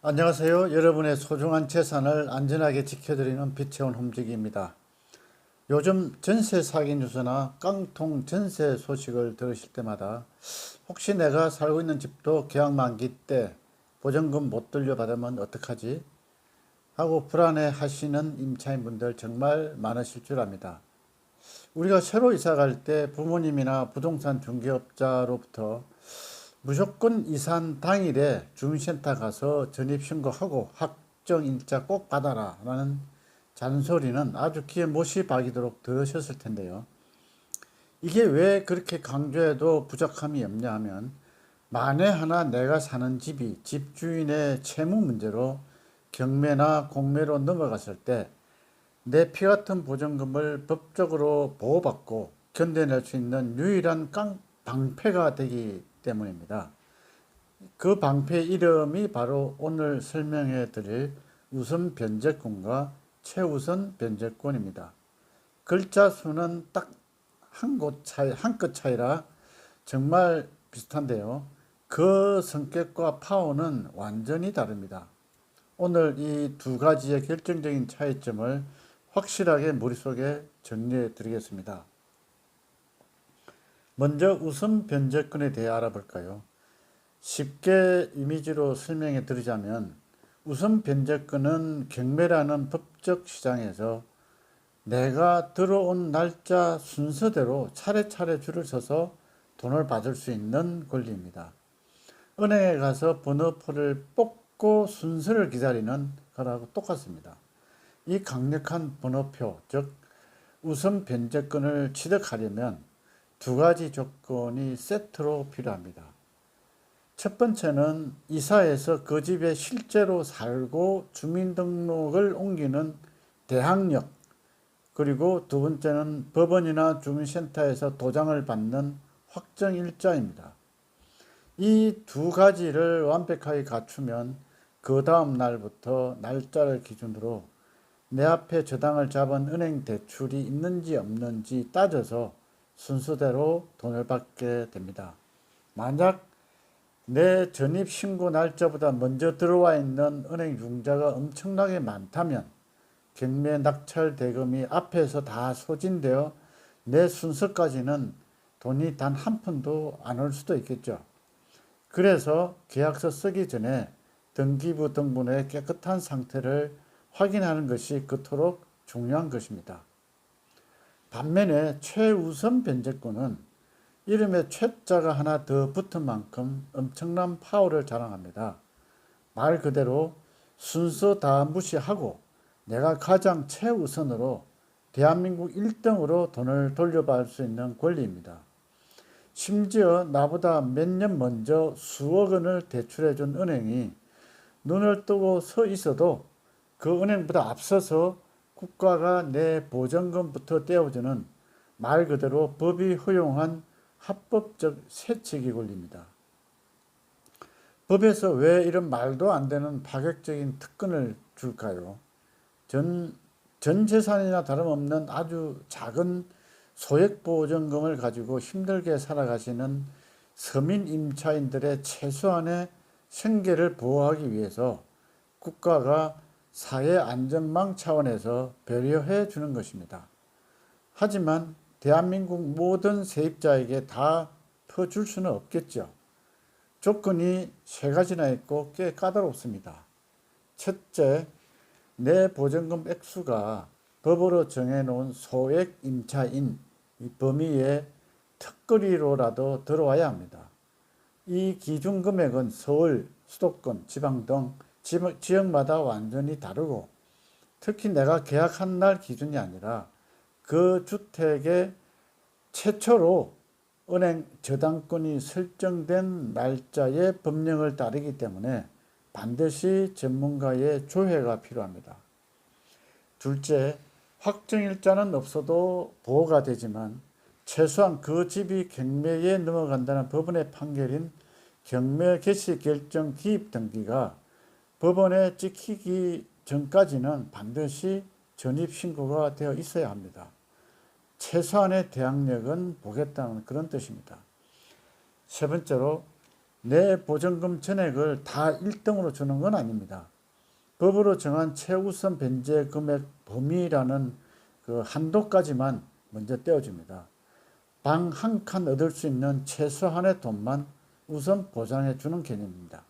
안녕하세요. 여러분의 소중한 재산을 안전하게 지켜드리는 빛의 홈즈기입니다. 요즘 전세 사기 뉴스나 깡통 전세 소식을 들으실 때마다 혹시 내가 살고 있는 집도 계약 만기 때 보증금 못 돌려받으면 어떡하지? 하고 불안해 하시는 임차인분들 정말 많으실 줄 압니다. 우리가 새로 이사 갈 때 부모님이나 부동산 중개업자로부터 무조건 이산 당일에 주민센터 가서 전입신고하고 확정일자 꼭 받아라 라는 잔소리는 아주 귀에 못이 박이도록 들으셨을 텐데요. 이게 왜 그렇게 강조해도 부족함이 없냐 하면 만에 하나 내가 사는 집이 집주인의 채무 문제로 경매나 공매로 넘어갔을 때 내 피 같은 보증금을 법적으로 보호받고 견뎌낼 수 있는 유일한 방패가 되기 때문입니다. 그 방패 이름이 바로 오늘 설명해 드릴 우선 변제권과 최우선 변제권입니다. 글자 수는 딱 한 끗 차이라 정말 비슷한데요. 그 성격과 파워는 완전히 다릅니다. 오늘 이 두 가지의 결정적인 차이점을 확실하게 머릿속에 정리해 드리겠습니다. 먼저 우선 변제권에 대해 알아볼까요? 쉽게 이미지로 설명해 드리자면 우선 변제권은 경매라는 법적 시장에서 내가 들어온 날짜 순서대로 차례차례 줄을 서서 돈을 받을 수 있는 권리입니다. 은행에 가서 번호표를 뽑고 순서를 기다리는 거라고 똑같습니다. 이 강력한 번호표, 즉 우선 변제권을 취득하려면 두 가지 조건이 세트로 필요합니다. 첫 번째는 이사해서 그 집에 실제로 살고 주민등록을 옮기는 대항력, 그리고 두 번째는 법원이나 주민센터에서 도장을 받는 확정일자입니다. 이 두 가지를 완벽하게 갖추면 그 다음 날부터 날짜를 기준으로 내 앞에 저당을 잡은 은행 대출이 있는지 없는지 따져서 순서대로 돈을 받게 됩니다. 만약 내 전입신고 날짜보다 먼저 들어와 있는 은행 융자가 엄청나게 많다면 경매 낙찰 대금이 앞에서 다 소진되어 내 순서까지는 돈이 단 한 푼도 안 올 수도 있겠죠. 그래서 계약서 쓰기 전에 등기부 등본의 깨끗한 상태를 확인하는 것이 그토록 중요한 것입니다. 반면에 최우선 변제권은 이름에 최자가 하나 더 붙은 만큼 엄청난 파워를 자랑합니다. 말 그대로 순서 다 무시하고 내가 가장 최우선으로 대한민국 1등으로 돈을 돌려받을 수 있는 권리입니다. 심지어 나보다 몇 년 먼저 수억 원을 대출해준 은행이 눈을 뜨고 서 있어도 그 은행보다 앞서서 국가가 내 보증금부터 떼어주는 말 그대로 법이 허용한 합법적 세칙이 걸립니다. 법에서 왜 이런 말도 안 되는 파격적인 특권을 줄까요? 전 재산이나 다름없는 아주 작은 소액 보증금을 가지고 힘들게 살아가시는 서민 임차인들의 최소한의 생계를 보호하기 위해서 국가가 사회 안전망 차원에서 배려해 주는 것입니다. 하지만 대한민국 모든 세입자에게 다 퍼줄 수는 없겠죠. 조건이 세 가지나 있고 꽤 까다롭습니다. 첫째, 내 보증금 액수가 법으로 정해놓은 소액 임차인 이 범위에 턱걸이로라도 들어와야 합니다. 이 기준 금액은 서울, 수도권, 지방 등 지역마다 완전히 다르고 특히 내가 계약한 날 기준이 아니라 그 주택의 최초로 은행 저당권이 설정된 날짜의 법령을 따르기 때문에 반드시 전문가의 조회가 필요합니다. 둘째, 확정일자는 없어도 보호가 되지만 최소한 그 집이 경매에 넘어간다는 법원의 판결인 경매 개시 결정 기입 등기가 법원에 찍히기 전까지는 반드시 전입신고가 되어 있어야 합니다. 최소한의 대항력은 보겠다는 그런 뜻입니다. 세 번째로 내 보증금 전액을 다 1등으로 주는 건 아닙니다. 법으로 정한 최우선 변제 금액 범위라는 그 한도까지만 먼저 떼어줍니다. 방 한 칸 얻을 수 있는 최소한의 돈만 우선 보장해 주는 개념입니다.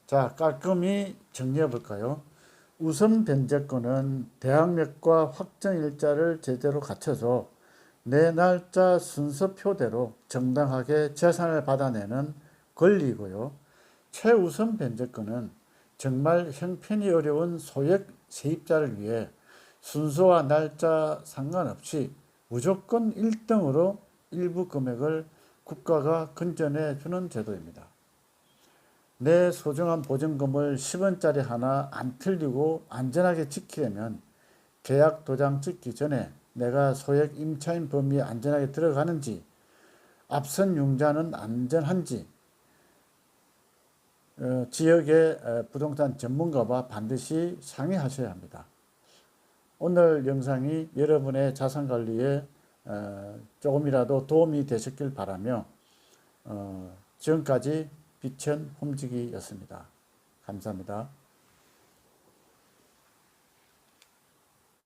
자, 깔끔히 정리해 볼까요? 우선 변제권은 대항력과 확정 일자를 제대로 갖춰서 내 날짜 순서표대로 정당하게 재산을 받아내는 권리고요. 최우선 변제권은 정말 형편이 어려운 소액 세입자를 위해 순서와 날짜 상관없이 무조건 1등으로 일부 금액을 국가가 건전해 주는 제도입니다. 내 소중한 보증금을 10원짜리 하나 안 틀리고 안전하게 지키려면 계약 도장 찍기 전에 내가 소액 임차인 범위에 안전하게 들어가는지, 앞선 융자는 안전한지 지역의 부동산 전문가와 반드시 상의하셔야 합니다. 오늘 영상이 여러분의 자산관리에 조금이라도 도움이 되셨길 바라며 지금까지 빛천 홈지기였습니다. 감사합니다.